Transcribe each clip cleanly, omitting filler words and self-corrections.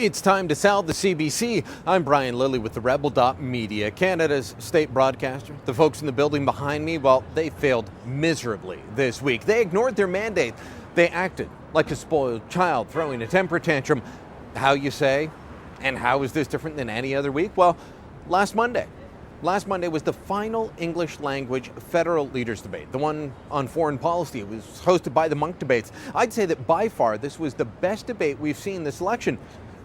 It's time to sell the CBC. I'm Brian Lilley with TheRebel.media, Canada's state broadcaster. The folks in the building behind me, well, they failed miserably this week. They ignored their mandate. They acted like a spoiled child throwing a temper tantrum. How you say? And how is this different than any other week? Well, last Monday was the final English language federal leaders debate, the one on foreign policy. It was hosted by the Monk debates. I'd say that by far this was the best debate we've seen this election.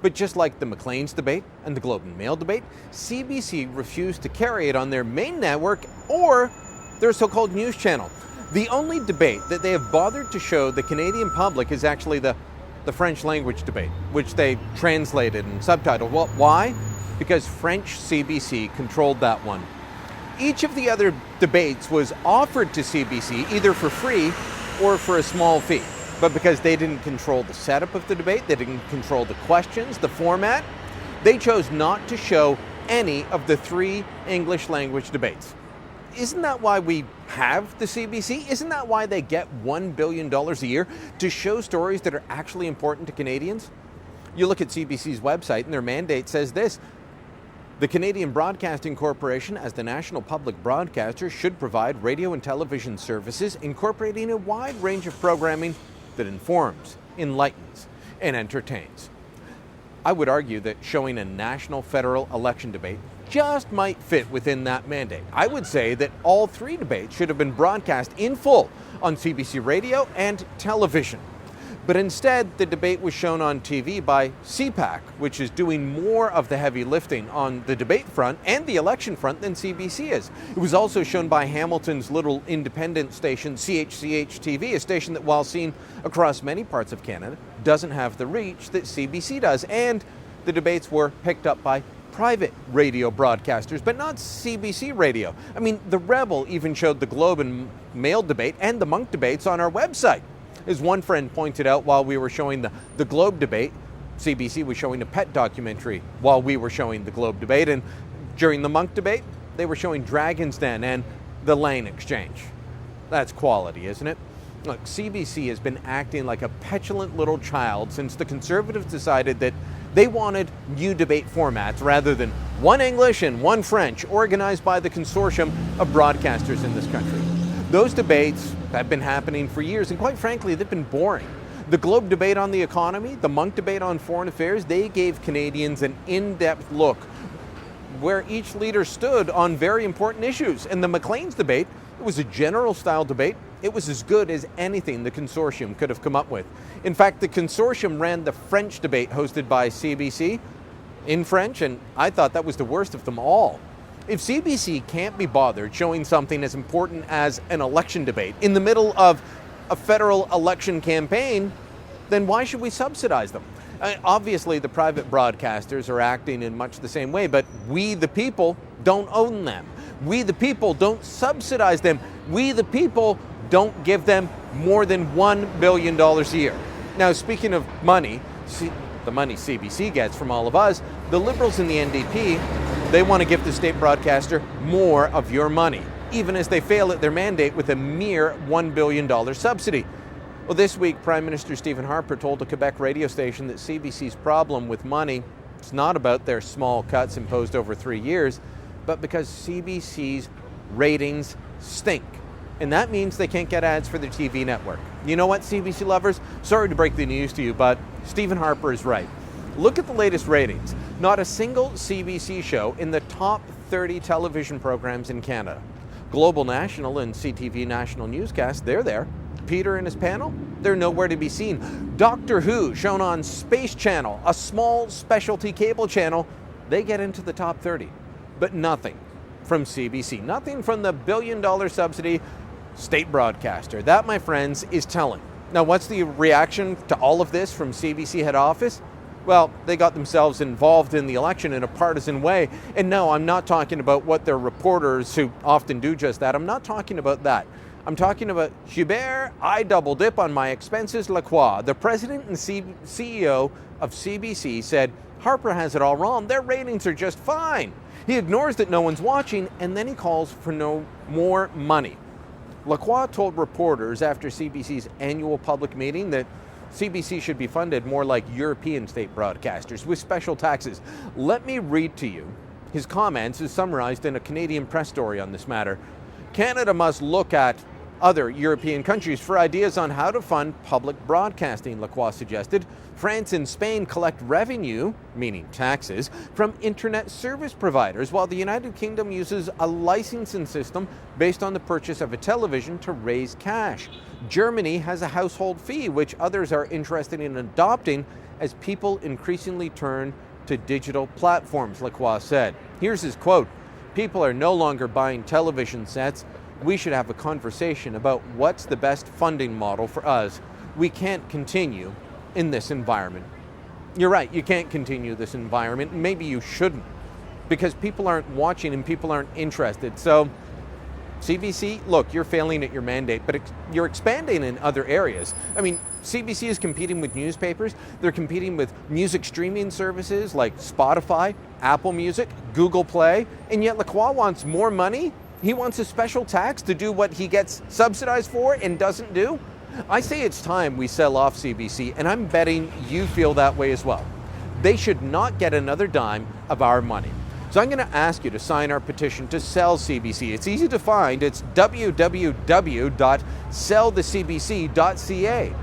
But just like the Maclean's debate and the Globe and Mail debate, CBC refused to carry it on their main network or their so-called news channel. The only debate that they have bothered to show the Canadian public is actually the French language debate, which they translated and subtitled. Well, why? Because French CBC controlled that one. Each of the other debates was offered to CBC either for free or for a small fee. But because they didn't control the setup of the debate, they didn't control the questions, the format, they chose not to show any of the three English language debates. Isn't that why we have the CBC? Isn't that why they get $1 billion a year to show stories that are actually important to Canadians? You look at CBC's website and their mandate says this: the Canadian Broadcasting Corporation, as the national public broadcaster, should provide radio and television services incorporating a wide range of programming that informs, enlightens, and entertains. I would argue that showing a national federal election debate just might fit within that mandate. I would say that all three debates should have been broadcast in full on CBC radio and television. But instead, the debate was shown on TV by CPAC, which is doing more of the heavy lifting on the debate front and the election front than CBC is. It was also shown by Hamilton's little independent station, CHCH-TV, a station that, while seen across many parts of Canada, doesn't have the reach that CBC does. And the debates were picked up by private radio broadcasters, but not CBC radio. I mean, the Rebel even showed the Globe and Mail debate and the Monk debates on our website. As one friend pointed out while we were showing the Globe debate, CBC was showing a pet documentary while we were showing the Globe debate, and during the Monk debate, they were showing Dragon's Den and the Lane Exchange. That's quality, isn't it? Look, CBC has been acting like a petulant little child since the Conservatives decided that they wanted new debate formats rather than one English and one French, organized by the consortium of broadcasters in this country. Those debates have been happening for years, and quite frankly, they've been boring. The Globe debate on the economy, the Monk debate on foreign affairs, they gave Canadians an in-depth look where each leader stood on very important issues. And the Maclean's debate, it was a general-style debate. It was as good as anything the consortium could have come up with. In fact, the consortium ran the French debate hosted by CBC in French, and I thought that was the worst of them all. If CBC can't be bothered showing something as important as an election debate in the middle of a federal election campaign, then why should we subsidize them? Obviously, the private broadcasters are acting in much the same way, but we, the people, don't own them. We, the people, don't subsidize them. We, the people, don't give them more than $1 billion a year. Now, speaking of money, the money CBC gets from all of us, the Liberals and the NDP, they want to give the state broadcaster more of your money, even as they fail at their mandate with a mere $1 billion subsidy. Well, this week, Prime Minister Stephen Harper told a Quebec radio station that CBC's problem with money is not about their small cuts imposed over 3 years, but because CBC's ratings stink. And that means they can't get ads for their TV network. You know what, CBC lovers? Sorry to break the news to you, but Stephen Harper is right. Look at the latest ratings. Not a single CBC show in the top 30 television programs in Canada. Global National and CTV National Newscast, they're there. Peter and his panel, they're nowhere to be seen. Doctor Who, shown on Space Channel, a small specialty cable channel, they get into the top 30. But nothing from CBC, nothing from the billion-dollar subsidy state broadcaster. That, my friends, is telling. Now, what's the reaction to all of this from CBC head office? Well, they got themselves involved in the election in a partisan way. And no, I'm not talking about what their reporters, who often do just that, I'm not talking about that. I'm talking about Gilbert, I double dip on my expenses, Lacroix. The president and CEO of CBC said Harper has it all wrong. Their ratings are just fine. He ignores that no one's watching, and then he calls for no more money. Lacroix told reporters after CBC's annual public meeting that CBC should be funded more like European state broadcasters with special taxes. Let me read to you his comments as summarized in a Canadian press story on this matter. Canada must look at other European countries for ideas on how to fund public broadcasting, Lacroix suggested. France and Spain collect revenue, meaning taxes, from internet service providers, while the United Kingdom uses a licensing system based on the purchase of a television to raise cash. Germany has a household fee, which others are interested in adopting as people increasingly turn to digital platforms, Lacroix said. Here's his quote: "People are no longer buying television sets. We should have a conversation about what's the best funding model for us. We can't continue in this environment." You're right, you can't continue this environment. Maybe you shouldn't, because people aren't watching and people aren't interested. So CBC, look, you're failing at your mandate, but you're expanding in other areas. I mean, CBC is competing with newspapers. They're competing with music streaming services like Spotify, Apple Music, Google Play, and yet Lacroix wants more money. He wants a special tax to do what he gets subsidized for and doesn't do. I say it's time we sell off CBC, and I'm betting you feel that way as well. They should not get another dime of our money. So I'm going to ask you to sign our petition to sell CBC. It's easy to find. It's www.SellTheCBC.ca.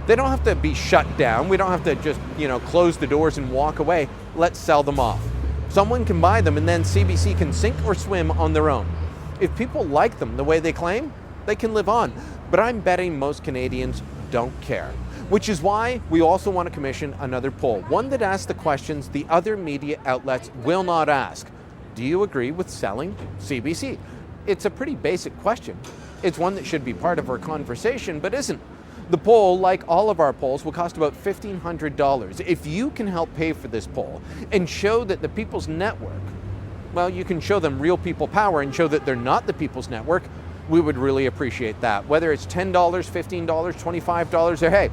They don't have to be shut down. We don't have to just, close the doors and walk away. Let's sell them off. Someone can buy them, and then CBC can sink or swim on their own. If people like them the way they claim, they can live on. But I'm betting most Canadians don't care, which is why we also want to commission another poll, one that asks the questions the other media outlets will not ask. Do you agree with selling CBC? It's a pretty basic question. It's one that should be part of our conversation, but isn't. The poll, like all of our polls, will cost about $1,500. If you can help pay for this poll and show that the People's Network, well, you can show them real people power and show that they're not the People's Network, we would really appreciate that. Whether it's $10, $15, $25, or hey,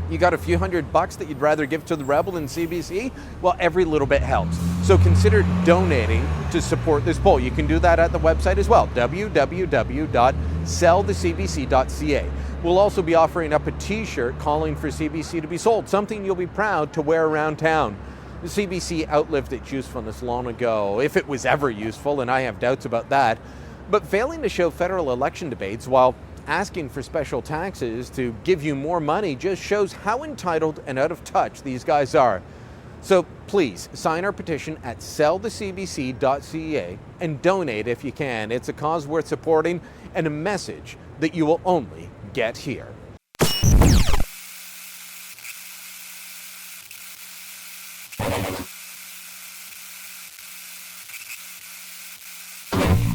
you got a few $100 that you'd rather give to the Rebel than CBC? Well, every little bit helps. So consider donating to support this poll. You can do that at the website as well, www.SellTheCBC.ca. We'll also be offering up a t-shirt calling for CBC to be sold, something you'll be proud to wear around town. The CBC outlived its usefulness long ago, if it was ever useful, and I have doubts about that. But failing to show federal election debates while asking for special taxes to give you more money just shows how entitled and out of touch these guys are. So please sign our petition at SellTheCBC.ca and donate if you can. It's a cause worth supporting and a message that you will only get here.